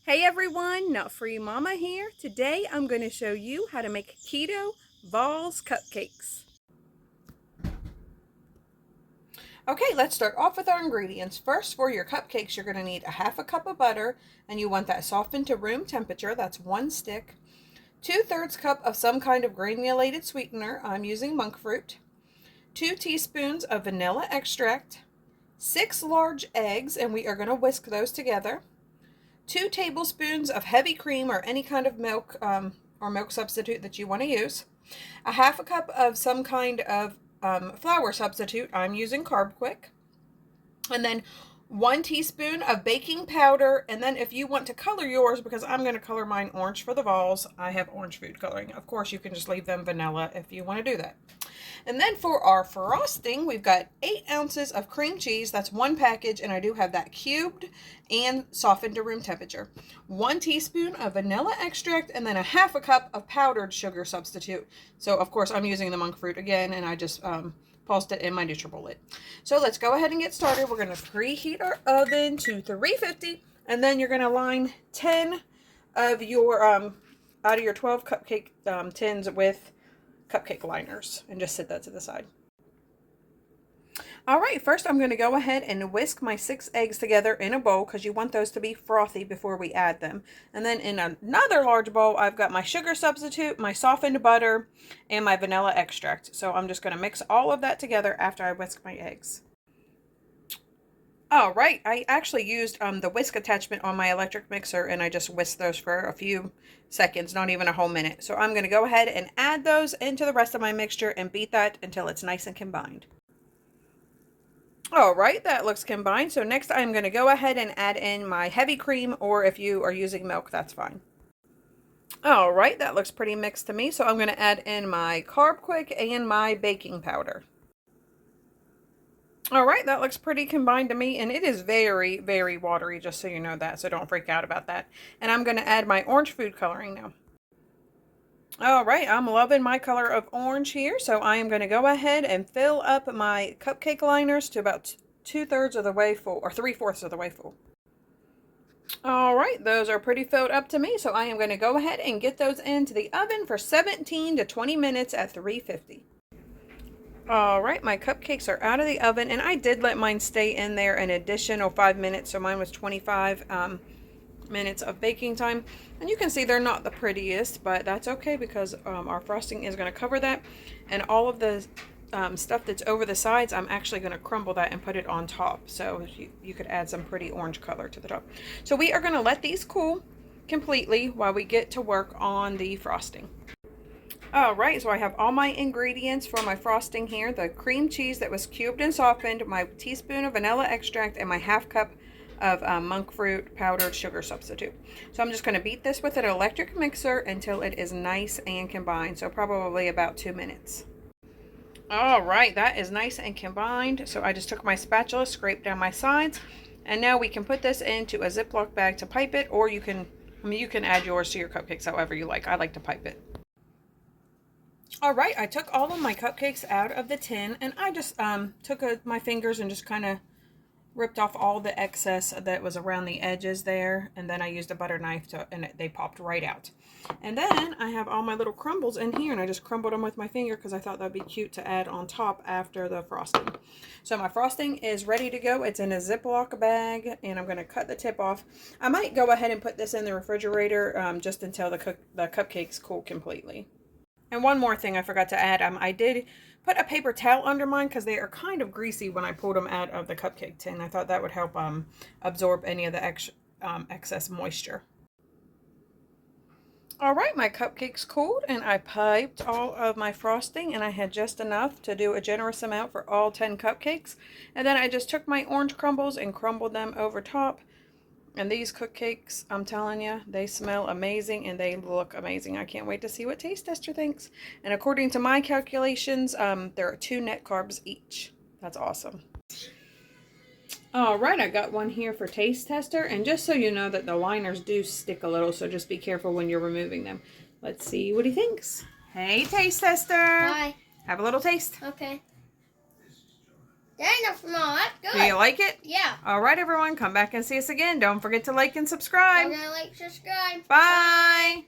Hey everyone, Nut Free Mama here. Today I'm going to show you how to make keto Vols cupcakes. Okay, let's start off with our ingredients. First, for your cupcakes, you're going to need a half a cup of butter, and you want that softened to room temperature. That's 1 stick. 2/3 cup of some kind of granulated sweetener. I'm using Monkfruit. 2 teaspoons of vanilla extract. 6 large eggs, and we are going to whisk those together. 2 tablespoons of heavy cream or any kind of milk or milk substitute that you want to use. A half a cup of some kind of flour substitute. I'm using Carbquik. And then 1 teaspoon of baking powder. And then if you want to color yours, because I'm going to color mine orange for the Vols, I have orange food coloring. Of course, you can just leave them vanilla if you want to do that. And then for our frosting, we've got 8 ounces of cream cheese. That's 1 package, and I do have that cubed and softened to room temperature. 1 teaspoon of vanilla extract, and then a half a cup of powdered sugar substitute. So, of course, I'm using the monk fruit again, and I just pulsed it in my Nutribullet. So let's go ahead and get started. We're going to preheat our oven to 350, and then you're going to line 10 of your, out of your 12 cupcake tins with cupcake liners, and just set that to the side. All right, first I'm going to go ahead and whisk my 6 eggs together in a bowl, because you want those to be frothy before we add them. And then in another large bowl, I've got my sugar substitute, my softened butter, and my vanilla extract. So I'm just going to mix all of that together after I whisk my eggs. All right, I actually used the whisk attachment on my electric mixer, and I just whisked those for a few seconds, not even a whole minute. So I'm going to go ahead and add those into the rest of my mixture and beat that until it's nice and combined. All right, that looks combined. So next I'm going to go ahead and add in my heavy cream, or if you are using milk, that's fine. All right, that looks pretty mixed to me. So I'm going to add in my Carbquik and my baking powder. All right, that looks pretty combined to me, and it is very, very watery, just so you know that, so don't freak out about that. And I'm going to add my orange food coloring now. All right, I'm loving my color of orange here, so I am going to go ahead and fill up my cupcake liners to about 2/3 of the way full, or 3/4 of the way full. All right, those are pretty filled up to me, so I am going to go ahead and get those into the oven for 17 to 20 minutes at 350. All right, my cupcakes are out of the oven, and I did let mine stay in there an additional 5 minutes, so mine was 25 minutes of baking time. And you can see they're not the prettiest, but that's okay, because our frosting is going to cover that. And all of the stuff that's over the sides, I'm actually going to crumble that and put it on top, so you could add some pretty orange color to the top. So we are going to let these cool completely while we get to work on the frosting. All right, so I have all my ingredients for my frosting here. The cream cheese that was cubed and softened, my teaspoon of vanilla extract, and my half cup of monk fruit powdered sugar substitute. So I'm just going to beat this with an electric mixer until it is nice and combined, so probably about 2 minutes. All right, that is nice and combined. So I just took my spatula, scraped down my sides, and now we can put this into a Ziploc bag to pipe it, or you can add yours to your cupcakes however you like. I like to pipe it. All right, I took all of my cupcakes out of the tin, and I just took my fingers and just kind of ripped off all the excess that was around the edges there, and then I used a butter knife and they popped right out. And then I have all my little crumbles in here, and I just crumbled them with my finger because I thought that'd be cute to add on top after the frosting. So my frosting is ready to go. It's in a Ziploc bag, and I'm going to cut the tip off. I might go ahead and put this in the refrigerator just until the cupcakes cool completely. And one more thing I forgot to add, I did put a paper towel under mine because they are kind of greasy when I pulled them out of the cupcake tin. I thought that would help absorb any of the excess moisture. All right, my cupcakes cooled, and I piped all of my frosting, and I had just enough to do a generous amount for all 10 cupcakes. And then I just took my orange crumbles and crumbled them over top. And these cupcakes, I'm telling you, they smell amazing and they look amazing. I can't wait to see what Taste Tester thinks. And according to my calculations, there are 2 net carbs each. That's awesome. All right, I got one here for Taste Tester. And just so you know that the liners do stick a little, so just be careful when you're removing them. Let's see what he thinks. Hey, Taste Tester. Hi. Have a little taste. Okay. That's small. That's good. Do you like it? Yeah. All right, everyone. Come back and see us again. Don't forget to like and subscribe. Don't forget to like, subscribe. Bye.